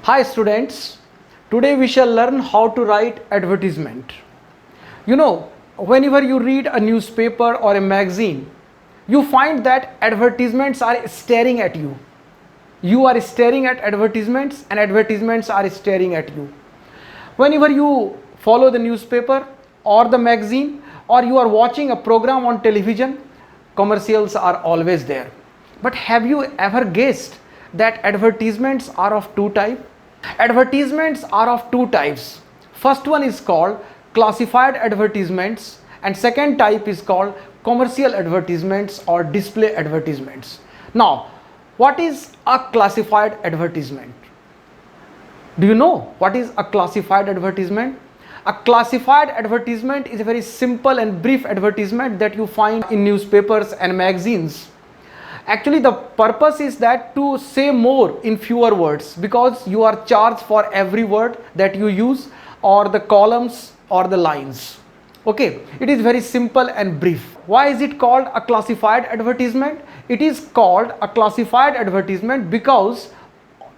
Hi students, today we shall learn how to write advertisement. You know, whenever you read a newspaper or a magazine, you find that advertisements are staring at you. You are staring at advertisements and advertisements are staring at you. Whenever you follow the newspaper or the magazine or you are watching a program on television, commercials are always there. But have you ever guessed that advertisements are of two types? Advertisements are of two types. First one is called classified advertisements and second type is called commercial advertisements or display advertisements. Now, what is a classified advertisement? Do you know what is a classified advertisement? A classified advertisement is a very simple and brief advertisement that you find in newspapers and magazines. Actually, the purpose is that to say more in fewer words, because you are charged for every word that you use or the columns or the lines. Okay, it is very simple and brief. Why is it called a classified advertisement? It is called a classified advertisement because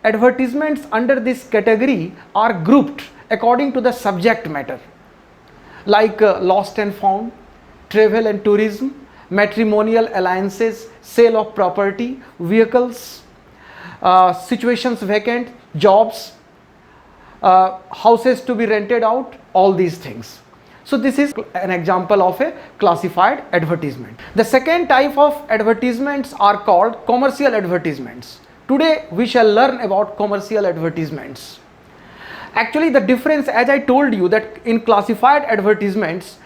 advertisements under this category are grouped according to the subject matter, like lost and found, travel and tourism, matrimonial alliances, sale of property, vehicles, situations vacant, jobs, houses to be rented out, all these things. So this is an example of a classified advertisement. The second type of advertisements are called commercial advertisements. Today we shall learn about commercial advertisements. Actually, the difference, as I told you, that in classified advertisements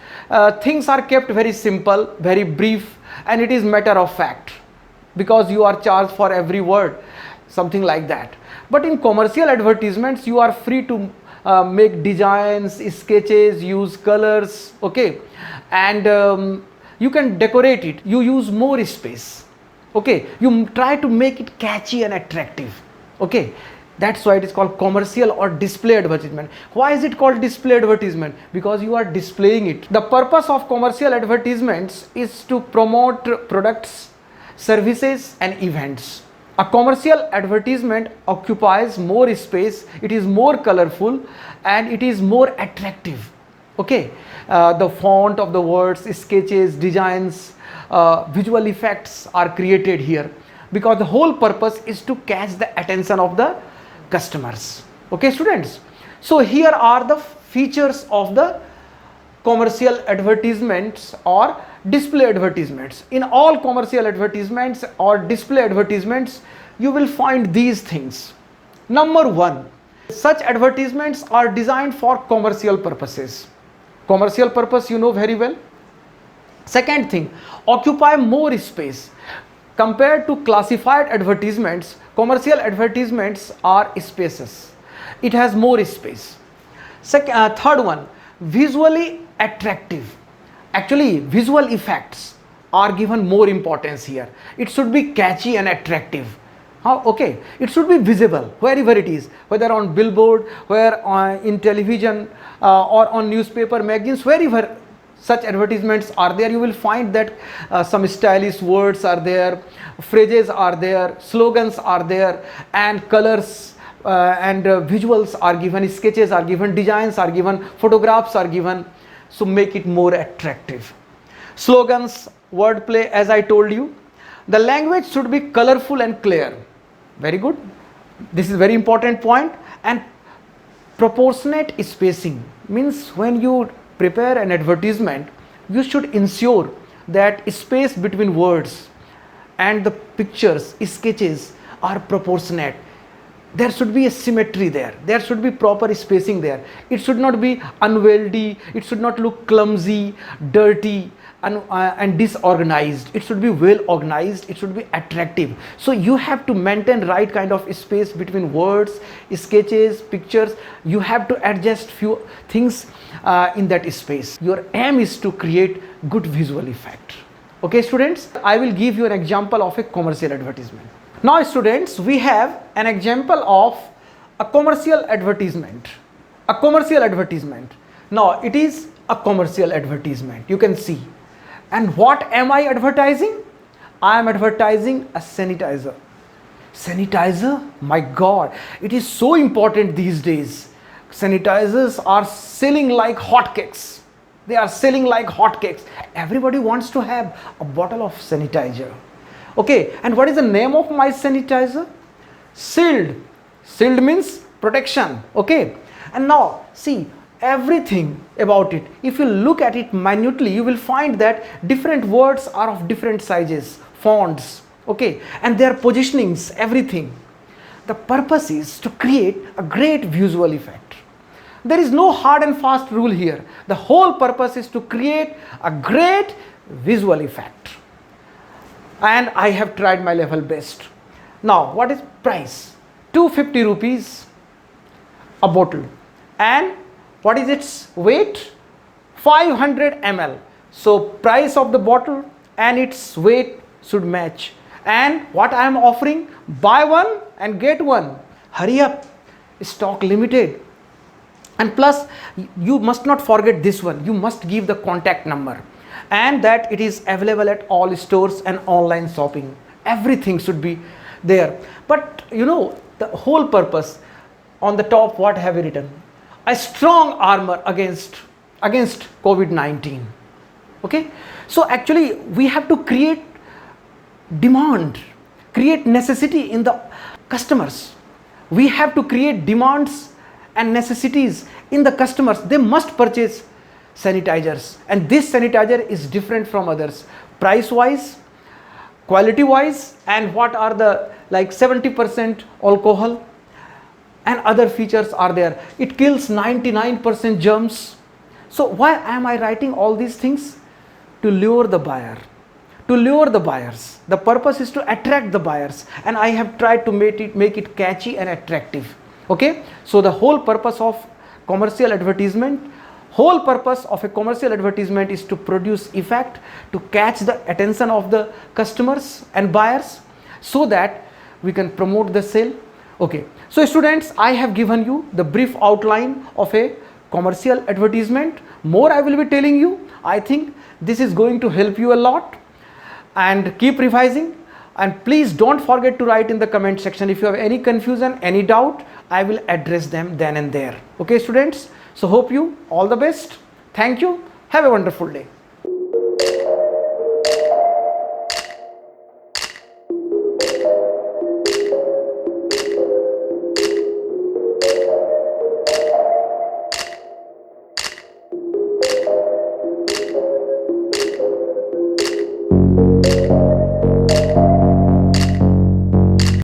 things are kept very simple, very brief, and it is matter of fact because you are charged for every word, something like that. But in commercial advertisements you are free to make designs, sketches, use colors, okay, and you can decorate it. You use more space, okay, you try to make it catchy and attractive, okay. That's why it is called commercial or display advertisement. Why is it called display advertisement? Because you are displaying it. The purpose of commercial advertisements is to promote products, services and events. A commercial advertisement occupies more space, it is more colorful and it is more attractive. Okay, the font of the words, sketches, designs, visual effects are created here because the whole purpose is to catch the attention of the customers. Okay students, so here are the features of the commercial advertisements or display advertisements. In all commercial advertisements or display advertisements you will find these things. Number one, such advertisements are designed for commercial purposes. Commercial purpose you know very well. Second thing, occupy more space. Compared to classified advertisements, commercial advertisements are spacious. It has more space. Third one, visually attractive. Actually, visual effects are given more importance here. It should be catchy and attractive. Okay, it should be visible wherever it is, whether on billboard, where in television or on newspaper, magazines, wherever such advertisements are there, you will find that some stylish words are there, phrases are there, slogans are there, and colors and visuals are given, sketches are given, designs are given, photographs are given, so make it more attractive. Slogans, wordplay, as I told you. The language should be colorful and clear. Very good. This is very important point. And proportionate spacing means when you prepare an advertisement, you should ensure that space between words and the pictures, sketches are proportionate. There should be a symmetry there. There should be proper spacing there. It should not be unwieldy. It should not look clumsy, dirty and disorganized. It should be well organized. It should be attractive. So you have to maintain right kind of space between words, sketches, pictures. You have to adjust few things in that space. Your aim is to create good visual effect. Okay students, I will give you an example of a commercial advertisement. Now students, we have an example of a commercial advertisement. A commercial advertisement. Now it is a commercial advertisement, you can see. And what am I advertising? I am advertising a sanitizer. Sanitizer, my God, it is so important these days. Sanitizers are selling like hotcakes. They are selling like hotcakes. Everybody wants to have a bottle of sanitizer. Okay, and what is the name of my sanitizer? Sealed. Sealed means protection. Okay, and now see everything about it. If you look at it minutely, you will find that different words are of different sizes, fonts. Okay, and their positionings, everything. The purpose is to create a great visual effect. There is no hard and fast rule here. The whole purpose is to create a great visual effect. And I have tried my level best. Now, what is price? 250 rupees a bottle. And what is its weight? 500 ml. So, price of the bottle and its weight should match. And what I am offering? Buy one and get one. Hurry up. Stock limited. And plus, you must not forget this one. You must give the contact number. And that it is available at all stores and online shopping. Everything should be there. But you know, the whole purpose, on the top, what have we written? A strong armor against COVID-19. Okay. So actually, we have to create demand, create necessity in the customers. We have to create demands and necessities in the customers. They must purchase sanitizers, and this sanitizer is different from others, price wise, quality wise, and what are the like 70% alcohol and other features are there. It kills 99% germs. So why am I writing all these things? To lure the buyer, to lure the buyers. The purpose is to attract the buyers, and I have tried to make it catchy and attractive. Okay, so the whole purpose of commercial advertisement, whole purpose of a commercial advertisement is to produce effect, to catch the attention of the customers and buyers, so that we can promote the sale. Okay, so students, I have given you the brief outline of a commercial advertisement. More I will be telling you. I think this is going to help you a lot, and keep revising. And please don't forget to write in the comment section if you have any confusion, any doubt. I will address them then and there. Okay, students. So hope you all the best. Thank you. Have a wonderful day.